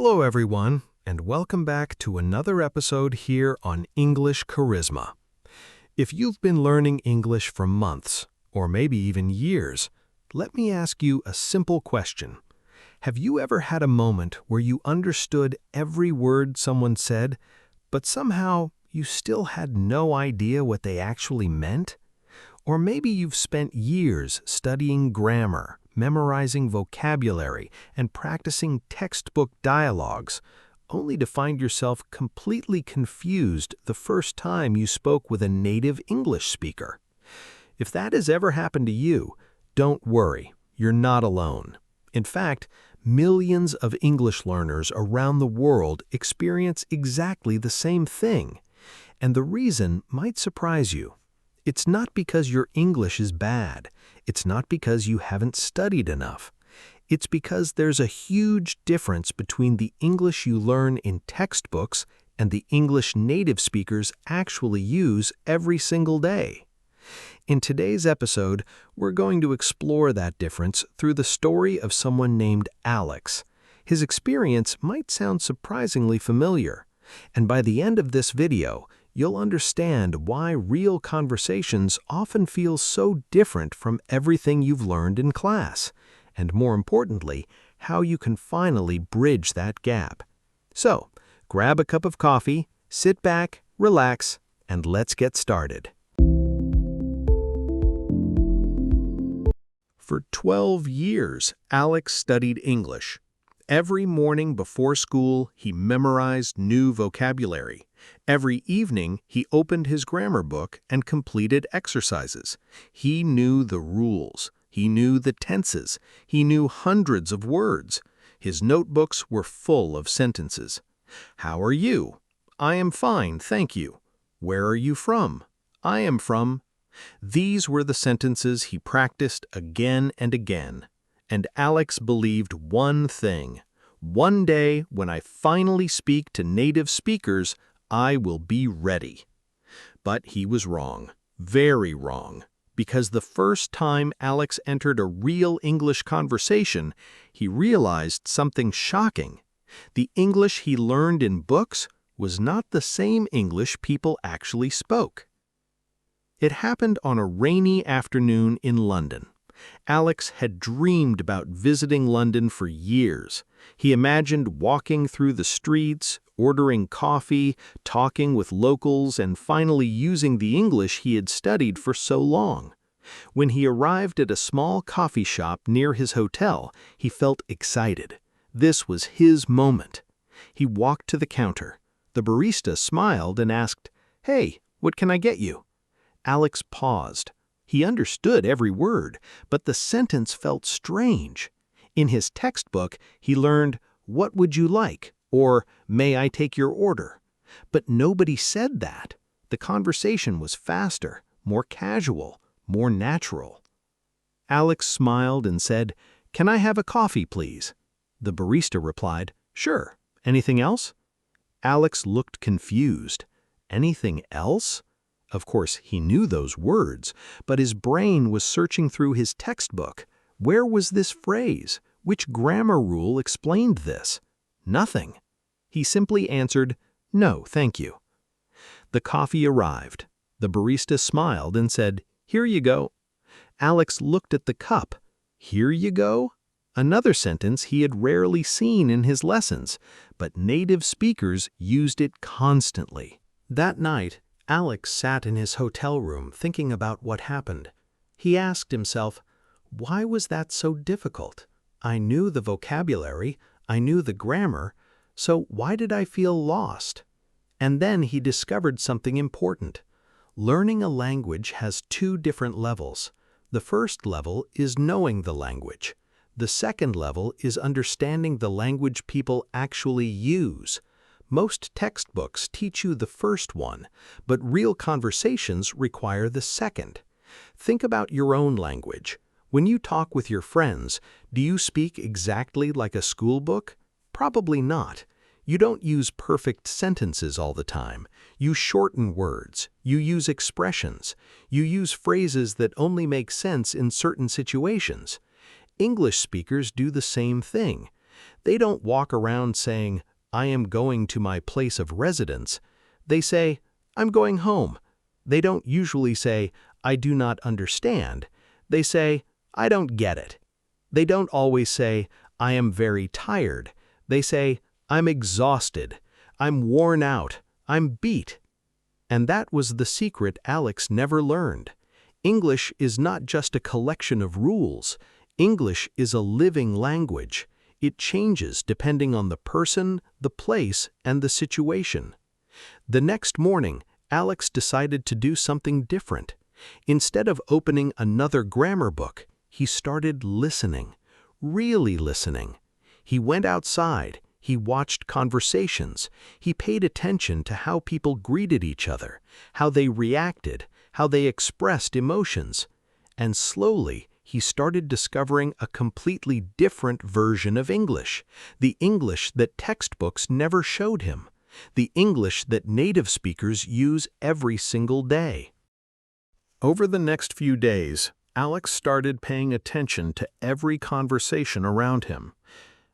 Hello everyone, and welcome back to another episode here on English Charisma. If you've been learning English for months, or maybe even years, let me ask you a simple question. Have you ever had a moment where you understood every word someone said, but somehow you still had no idea what they actually meant? Or maybe you've spent years studying grammar, memorizing vocabulary, and practicing textbook dialogues, only to find yourself completely confused the first time you spoke with a native English speaker. If that has ever happened to you, don't worry, you're not alone. In fact, millions of English learners around the world experience exactly the same thing. And the reason might surprise you. It's not because your English is bad. It's not because you haven't studied enough. It's because there's a huge difference between the English you learn in textbooks and the English native speakers actually use every single day. In today's episode, we're going to explore that difference through the story of someone named Alex. His experience might sound surprisingly familiar, and by the end of this video, you'll understand why real conversations often feel so different from everything you've learned in class, and more importantly, how you can finally bridge that gap. So, grab a cup of coffee, sit back, relax, and let's get started. For 12 years, Alex studied English. Every morning before school, he memorized new vocabulary. Every evening, he opened his grammar book and completed exercises. He knew the rules. He knew the tenses. He knew hundreds of words. His notebooks were full of sentences. How are you? I am fine, thank you. Where are you from? I am from. These were the sentences he practiced again and again. And Alex believed one thing. One day, when I finally speak to native speakers, I will be ready. But he was wrong, very wrong, because the first time Alex entered a real English conversation, he realized something shocking. The English he learned in books was not the same English people actually spoke. It happened on a rainy afternoon in London. Alex had dreamed about visiting London for years. He imagined walking through the streets, ordering coffee, talking with locals, and finally using the English he had studied for so long. When he arrived at a small coffee shop near his hotel, he felt excited. This was his moment. He walked to the counter. The barista smiled and asked, "Hey, what can I get you?" Alex paused. He understood every word, but the sentence felt strange. In his textbook, he learned, "What would you like?" or "May I take your order?" But nobody said that. The conversation was faster, more casual, more natural. Alex smiled and said, "Can I have a coffee, please?" The barista replied, "Sure. Anything else?" Alex looked confused. Anything else? Of course, he knew those words, but his brain was searching through his textbook. Where was this phrase? Which grammar rule explained this? Nothing. He simply answered, "No, thank you." The coffee arrived. The barista smiled and said, "Here you go." Alex looked at the cup. "Here you go?" Another sentence he had rarely seen in his lessons, but native speakers used it constantly. That night, Alex sat in his hotel room thinking about what happened. He asked himself, why was that so difficult? I knew the vocabulary, I knew the grammar, so why did I feel lost? And then he discovered something important. Learning a language has two different levels. The first level is knowing the language. The second level is understanding the language people actually use. Most textbooks teach you the first one, but real conversations require the second. Think about your own language. When you talk with your friends, do you speak exactly like a school book? Probably not. You don't use perfect sentences all the time. You shorten words. You use expressions. You use phrases that only make sense in certain situations. English speakers do the same thing. They don't walk around saying, "I am going to my place of residence." They say, "I'm going home." They don't usually say, "I do not understand." They say, "I don't get it." They don't always say, "I am very tired." They say, "I'm exhausted. I'm worn out. I'm beat." And that was the secret Alex never learned. English is not just a collection of rules. English is a living language. It changes depending on the person, the place, and the situation. The next morning, Alex decided to do something different. Instead of opening another grammar book, he started listening, really listening. He went outside, he watched conversations, he paid attention to how people greeted each other, how they reacted, how they expressed emotions. And slowly, he started discovering a completely different version of English, the English that textbooks never showed him, the English that native speakers use every single day. Over the next few days, Alex started paying attention to every conversation around him.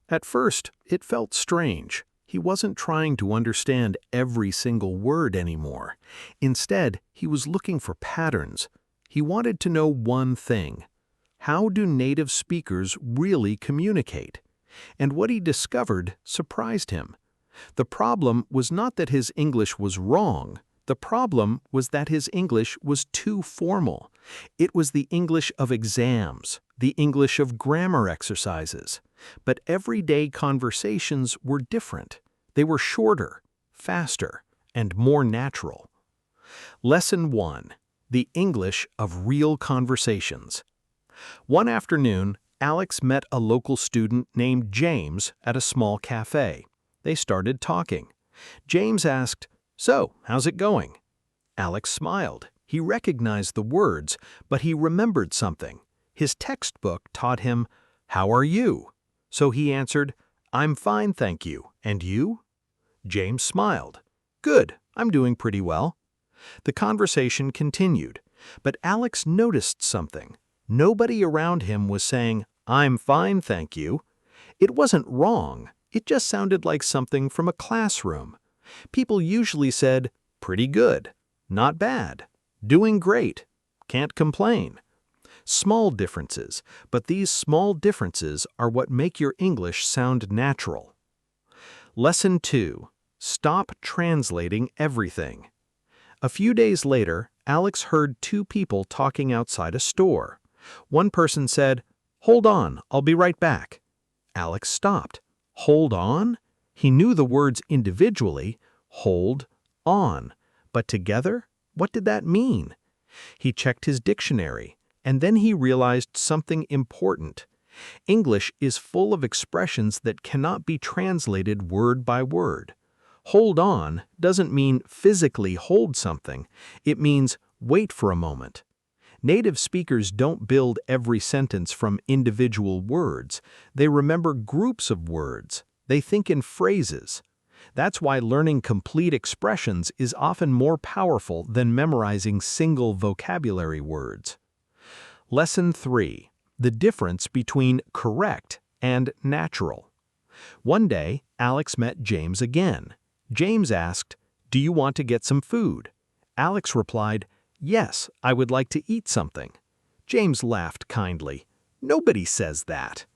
At first, it felt strange. He wasn't trying to understand every single word anymore. Instead, he was looking for patterns. He wanted to know one thing: how do native speakers really communicate? And what he discovered surprised him. The problem was not that his English was wrong. The problem was that his English was too formal. It was the English of exams, the English of grammar exercises. But everyday conversations were different. They were shorter, faster, and more natural. Lesson 1: The English of Real Conversations. One afternoon, Alex met a local student named James at a small cafe. They started talking. James asked, "So, how's it going?" Alex smiled. He recognized the words, but he remembered something. His textbook taught him, "How are you?" So he answered, "I'm fine, thank you. And you?" James smiled. "Good, I'm doing pretty well." The conversation continued, but Alex noticed something. Nobody around him was saying, "I'm fine, thank you." It wasn't wrong. It just sounded like something from a classroom. People usually said, "Pretty good," "Not bad," "Doing great," "Can't complain." Small differences, but these small differences are what make your English sound natural. Lesson 2: Stop translating everything. A few days later, Alex heard two people talking outside a store. One person said, "Hold on, I'll be right back." Alex stopped. Hold on? He knew the words individually, hold, on, but together, what did that mean? He checked his dictionary, and then he realized something important. English is full of expressions that cannot be translated word by word. Hold on doesn't mean physically hold something. It means wait for a moment. Native speakers don't build every sentence from individual words. They remember groups of words. They think in phrases. That's why learning complete expressions is often more powerful than memorizing single vocabulary words. Lesson 3: The difference between correct and natural. One day, Alex met James again. James asked, "Do you want to get some food?" Alex replied, "Yes, I would like to eat something." James laughed kindly. "Nobody says that."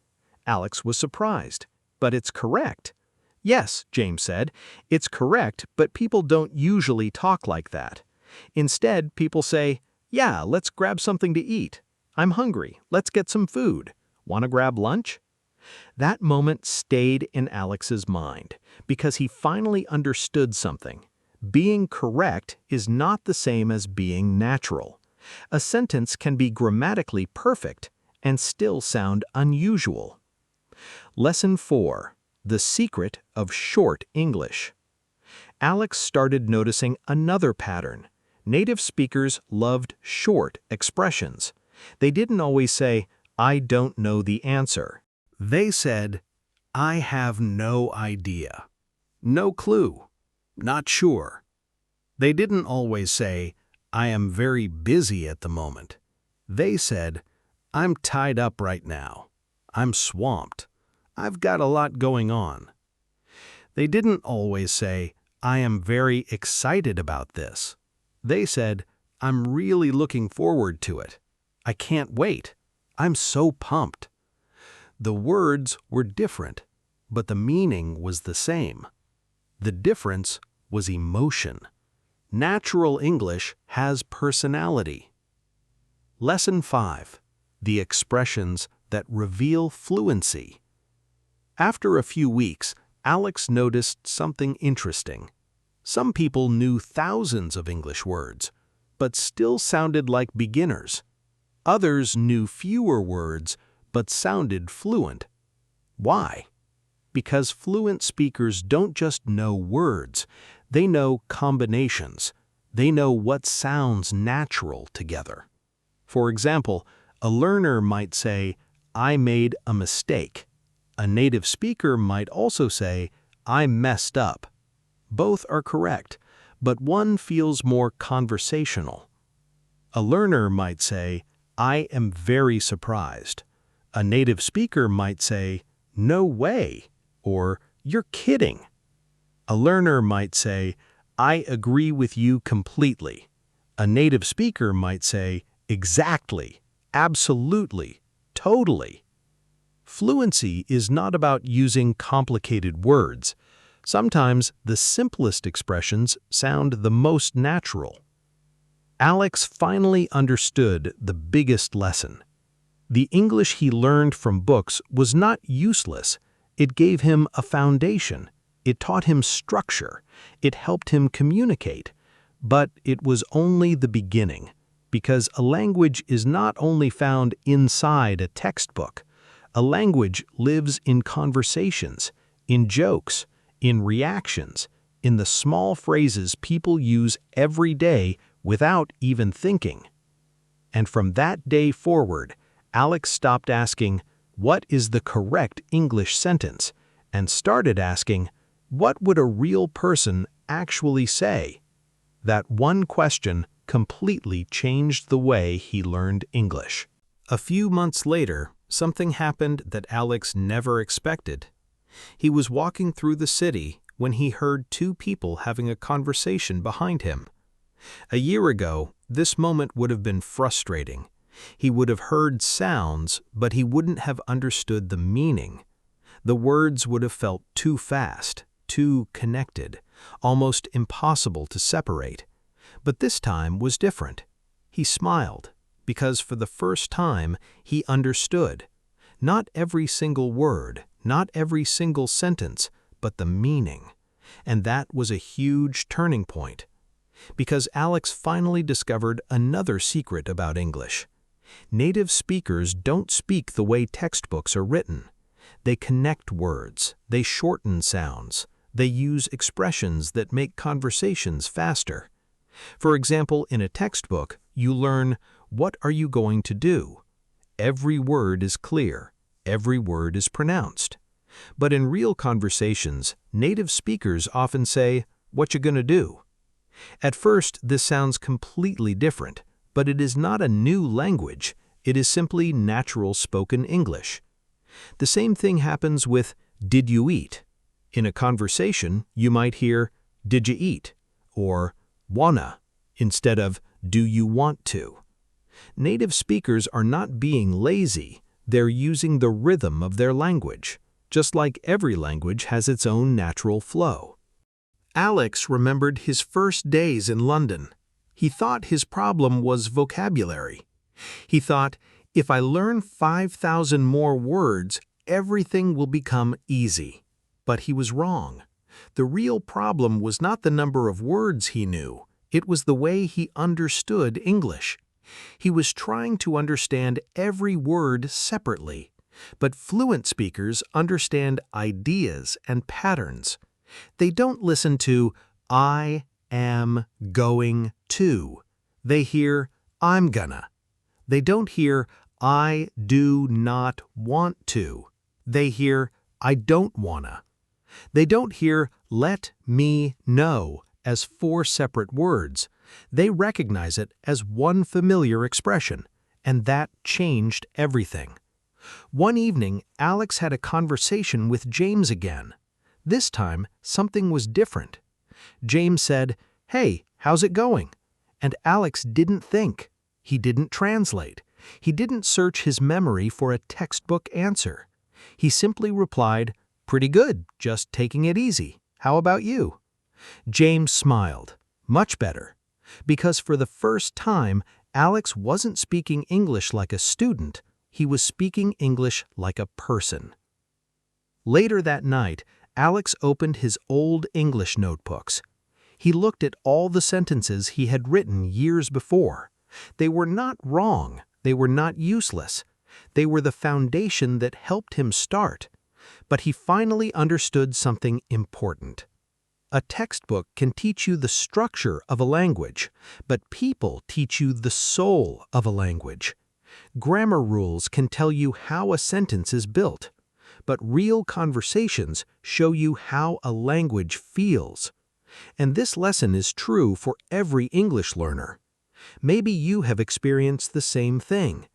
Alex was surprised. "But it's correct." "Yes," James said, "it's correct, but people don't usually talk like that. Instead, people say, 'Yeah, let's grab something to eat. I'm hungry. Let's get some food. Want to grab lunch?'" That moment stayed in Alex's mind because he finally understood something. Being correct is not the same as being natural. A sentence can be grammatically perfect and still sound unusual. Lesson 4: The Secret of Short English. Alex started noticing another pattern. Native speakers loved short expressions. They didn't always say, "I don't know the answer." They said, "I have no idea," "No clue," "Not sure." They didn't always say, "I am very busy at the moment." They said, "I'm tied up right now," "I'm swamped," "I've got a lot going on." They didn't always say, "I am very excited about this." They said, "I'm really looking forward to it. I can't wait. I'm so pumped." The words were different, but the meaning was the same. The difference was emotion. Natural English has personality. Lesson 5. The expressions that reveal fluency. After a few weeks, Alex noticed something interesting. Some people knew thousands of English words, but still sounded like beginners. Others knew fewer words, but sounded fluent. Why? Because fluent speakers don't just know words, they know combinations. They know what sounds natural together. For example, a learner might say, "I made a mistake." A native speaker might also say, "I messed up." Both are correct, but one feels more conversational. A learner might say, "I am very surprised." A native speaker might say, "No way," or "You're kidding." A learner might say, "I agree with you completely." A native speaker might say, "Exactly, absolutely, totally." Fluency is not about using complicated words. Sometimes the simplest expressions sound the most natural. Alex finally understood the biggest lesson. The English he learned from books was not useless. It gave him a foundation. It taught him structure. It helped him communicate. But it was only the beginning, because a language is not only found inside a textbook. A language lives in conversations, in jokes, in reactions, in the small phrases people use every day without even thinking. And from that day forward, Alex stopped asking, "What is the correct English sentence?" and started asking, "What would a real person actually say?" That one question completely changed the way he learned English. A few months later, something happened that Alex never expected. He was walking through the city when he heard two people having a conversation behind him. A year ago, this moment would have been frustrating. He would have heard sounds, but he wouldn't have understood the meaning. The words would have felt too fast, too connected, almost impossible to separate. But this time was different. He smiled, because for the first time he understood. Not every single word, not every single sentence, but the meaning. And that was a huge turning point. Because Alex finally discovered another secret about English. Native speakers don't speak the way textbooks are written. They connect words, they shorten sounds, they use expressions that make conversations faster. For example, in a textbook, you learn, "What are you going to do?" Every word is clear, every word is pronounced. But in real conversations, native speakers often say, "What you gonna do?" At first, this sounds completely different, but it is not a new language. It is simply natural spoken English. The same thing happens with "Did you eat?" In a conversation, you might hear "Did you eat?" or "Wanna?" instead of "Do you want to?" Native speakers are not being lazy. They're using the rhythm of their language, just like every language has its own natural flow. Alex remembered his first days in London. He thought his problem was vocabulary. He thought, "If I learn 5,000 more words, everything will become easy." But he was wrong. The real problem was not the number of words he knew. It was the way he understood English. He was trying to understand every word separately. But fluent speakers understand ideas and patterns. They don't listen to "I am going to." They hear "I'm gonna." They don't hear "I do not want to." They hear "I don't wanna." They don't hear "let me know" as 4 separate words. They recognize it as one familiar expression, and that changed everything. One evening, Alex had a conversation with James again. This time, something was different. James said, "Hey, how's it going?" And Alex didn't think. He didn't translate. He didn't search his memory for a textbook answer. He simply replied, "Pretty good, just taking it easy. How about you?" James smiled. Much better. Because for the first time, Alex wasn't speaking English like a student. He was speaking English like a person. Later that night, Alex opened his old English notebooks. He looked at all the sentences he had written years before. They were not wrong. They were not useless. They were the foundation that helped him start. But he finally understood something important. A textbook can teach you the structure of a language, but people teach you the soul of a language. Grammar rules can tell you how a sentence is built, but real conversations show you how a language feels. And this lesson is true for every English learner. Maybe you have experienced the same thing.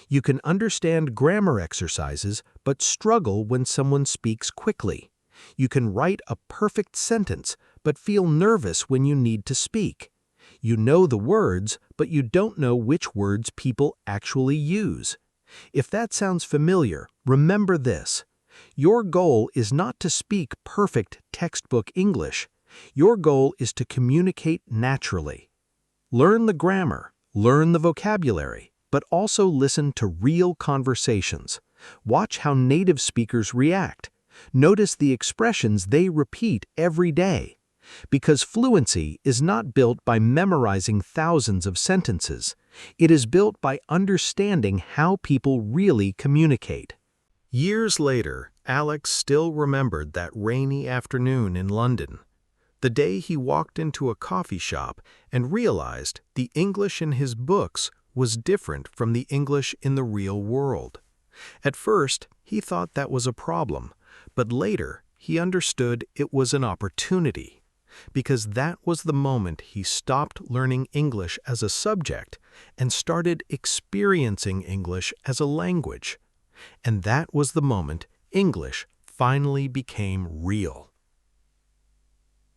You can understand grammar exercises but struggle when someone speaks quickly. You can write a perfect sentence but feel nervous when you need to speak. You know the words, but you don't know which words people actually use. If that sounds familiar, remember this. Your goal is not to speak perfect textbook English. Your goal is to communicate naturally. Learn the grammar, learn the vocabulary, but also listen to real conversations. Watch how native speakers react. Notice the expressions they repeat every day. Because fluency is not built by memorizing thousands of sentences. It is built by understanding how people really communicate. Years later, Alex still remembered that rainy afternoon in London. The day he walked into a coffee shop and realized the English in his books was different from the English in the real world. At first, he thought that was a problem, but later he understood it was an opportunity, because that was the moment he stopped learning English as a subject and started experiencing English as a language. And that was the moment English finally became real.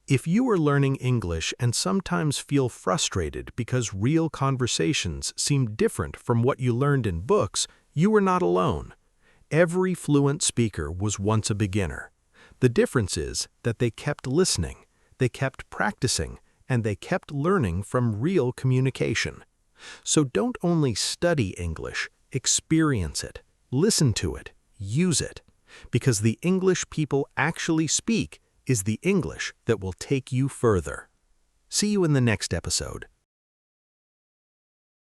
If you are learning English and sometimes feel frustrated because real conversations seem different from what you learned in books, you are not alone. Every fluent speaker was once a beginner. The difference is that they kept listening, they kept practicing, and they kept learning from real communication. So don't only study English, experience it, listen to it, use it, because the English people actually speak is the English that will take you further. See you in the next episode.